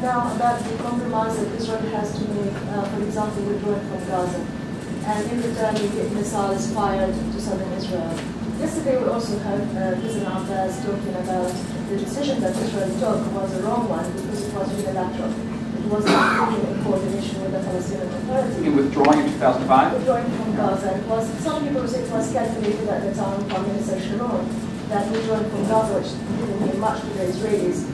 now about the compromise that Israel has to make, for example, withdrawing from Gaza, and in return you get missiles fired to southern Israel. Yesterday we also had President Abbas talking about the decision that Israel took was a wrong one because it was unilateral. It was not taken in coordination with the Palestinian Authority. In withdrawing in 2005? Withdrawing from Gaza. It was, some people say it was calculated at the time, Prime Minister Sharon, that withdrawing from Gaza, which didn't mean much to the Israelis,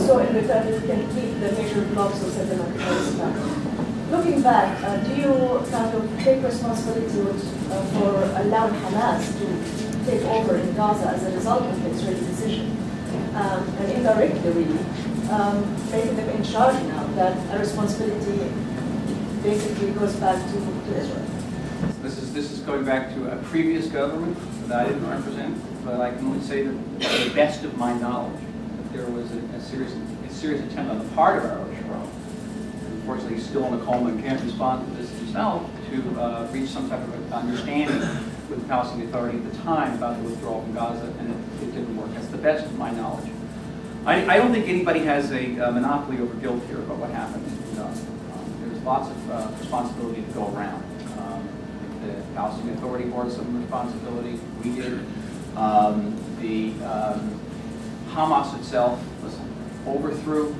so in return you can keep the major blocks of settlement in Palestine. Looking back, do you kind of take responsibility for allowing Hamas to take over in Gaza as a result of the Israeli decision? And indirectly, really, making them in charge now, that a responsibility basically goes back to Israel. This is going back to a previous government that I didn't represent, but I can only say that to the best of my knowledge, that there was a serious attempt on the part of Ariel Sharon, unfortunately he's still in the coma and can't respond to this himself, to reach some type of understanding with the Palestinian Authority at the time about the withdrawal from Gaza, and it didn't work. That's the best of my knowledge. I don't think anybody has a monopoly over guilt here about what happened in Gaza. There's lots of responsibility to go around. The Palestinian Authority bore some responsibility. We did. The Hamas itself overthrew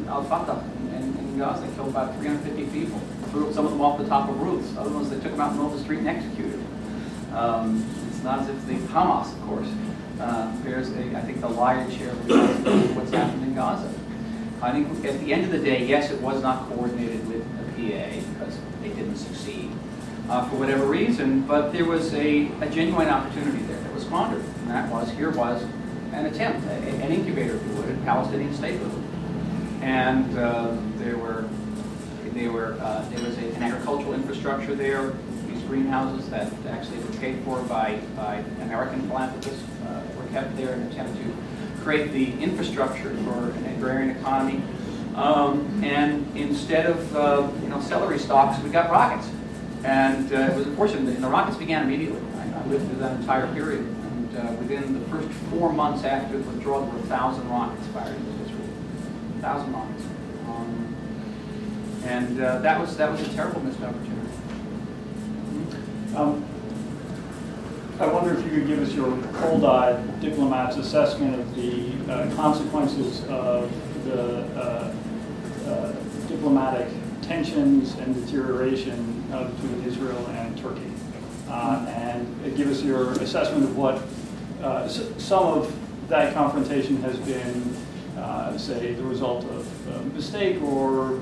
al-Fatah in Gaza. They killed about 350 people. Threw some of them off the top of roofs. Other ones, they took them out in the middle of the street and executed. It's not as if the Hamas, of course, bears, I think, the lion's share of what's happened in Gaza. I think at the end of the day, yes, it was not coordinated with the PA because they didn't succeed for whatever reason, but there was a genuine opportunity there that was squandered, and that was, here was an attempt, an incubator, if you would, a Palestinian statehood. And there was an agricultural infrastructure there, these greenhouses that actually were paid for by American philanthropists, were kept there in an attempt to create the infrastructure for an agrarian economy. And instead of celery stalks, we got rockets. And it was unfortunate, and the rockets began immediately. I lived through that entire period. And within the first 4 months after the withdrawal, there were 1,000 rockets fired into Israel. 1,000 rockets. And that was a terrible missed opportunity. I wonder if you could give us your cold-eyed diplomat's assessment of the consequences of the diplomatic tensions and deterioration between Israel and Turkey, and give us your assessment of what some of that confrontation has been, say, the result of mistake or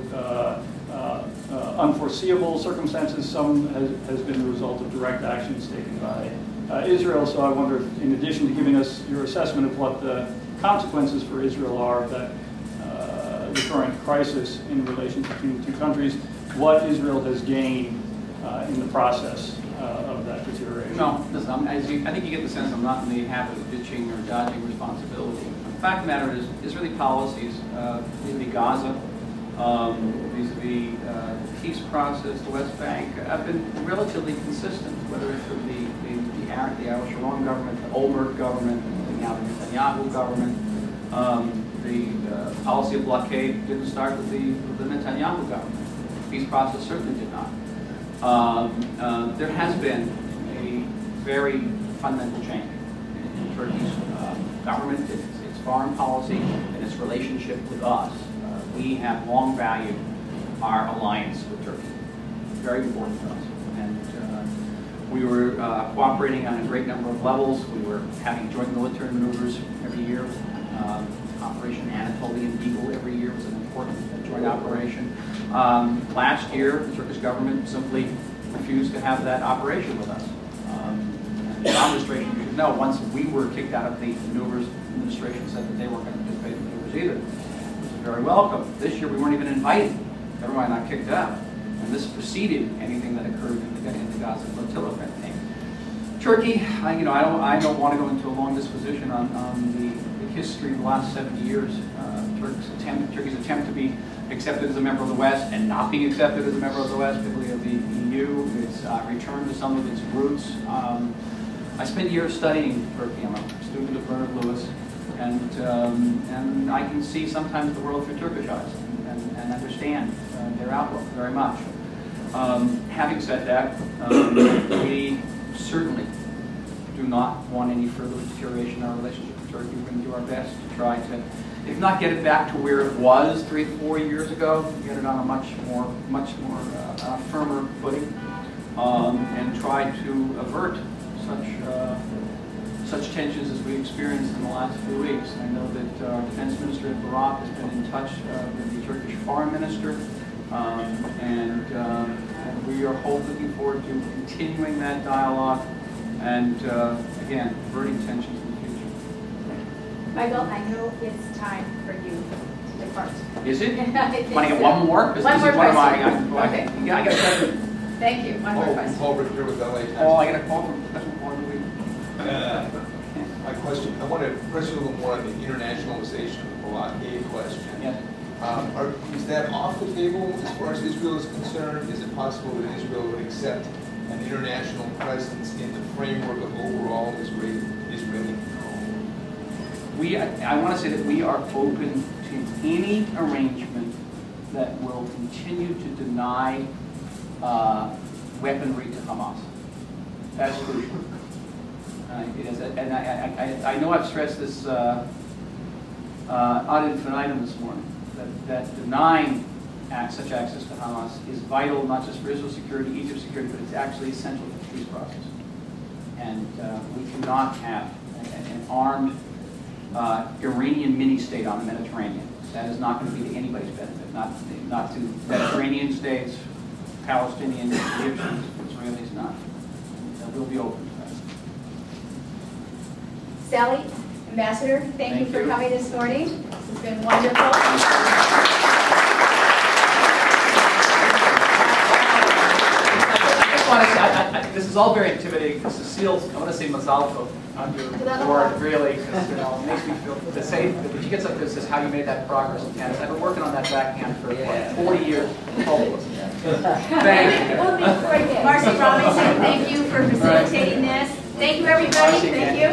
unforeseeable circumstances. Some has been the result of direct actions taken by Israel. So I wonder if, in addition to giving us your assessment of what the consequences for Israel are of that the current crisis in relation between the two countries, what Israel has gained in the process of that deterioration. No, listen, I think you get the sense I'm not in the habit of ditching or dodging responsibility. The fact of the matter is, Israeli policies vis-a-vis Gaza, vis-a-vis the peace process, the West Bank, have been relatively consistent, whether it's with the Ariel Sharon government, the Olmert government, now the Netanyahu government. The policy of blockade didn't start with the Netanyahu government. The peace process certainly did not. There has been a very fundamental change in Turkey's government, its foreign policy, and its relationship with us. We have long valued our alliance with Turkey. Very important to us. And we were cooperating on a great number of levels. We were having joint military maneuvers every year. Operation Anatolian Eagle every year was an important joint operation. Last year, the Turkish government simply refused to have that operation with us. And the administration, you should know, once we were kicked out of the maneuvers, the administration said that they weren't going to participate in the maneuvers either, which is very welcome. This year, we weren't even invited. Never mind, not kicked out. And this preceded anything that occurred in the Gaza flotilla thing. Turkey, I don't want to go into a long disposition on the history of the last 70 years. Turkey's attempt to be accepted as a member of the West and not being accepted as a member of the West, particularly of the EU, its return to some of its roots. I spent years studying Turkey. I'm a student of Bernard Lewis, and I can see sometimes the world through Turkish eyes. and understand their outlook very much. Having said that, we certainly do not want any further deterioration in our relationship with Turkey. We're going to do our best to try to, if not get it back to where it was 3 or 4 years ago, get it on a much more firmer footing, and try to avert such tensions as we experienced in the last few weeks. I know that our Defense Minister Barak has been in touch with the Turkish Foreign Minister, and we are looking forward to continuing that dialogue and, again, averting tensions in the future. Michael, I know it's time for you to depart. Is it? I think Want to get so. one more? One more question. Okay. Yeah, I got a question. Thank you. One more question. Over here with LA Times. Oh, I got a call from President Oren. My question, I want to press you a little more on the internationalization of the blockade question. Yes. Is that off the table as far as Israel is concerned? Is it possible that Israel would accept an international presence in the framework of overall Israeli I want to say that we are open to any arrangement that will continue to deny weaponry to Hamas. That's crucial. And I know I've stressed this ad infinitum this morning, that denying such access to Hamas is vital, not just for Israel's security, Egypt's security, but it's actually essential for the peace process. And we cannot have an armed Iranian mini-state on the Mediterranean. That is not going to be to anybody's benefit, not to Mediterranean states, Palestinians, Egyptians, Israelis, not. We'll be open to that. Sally, Ambassador, thank you for coming this morning. This has been wonderful. This is all very intimidating. Cecile's, I want to say mazal tov on your board, really, because it makes me feel, to say, when she gets up there and says how you made that progress in tennis. I've been working on that backhand for 40 years. Hopeless. Thank you. Marcy Robinson, thank you for facilitating this. Thank you, everybody. Thank you.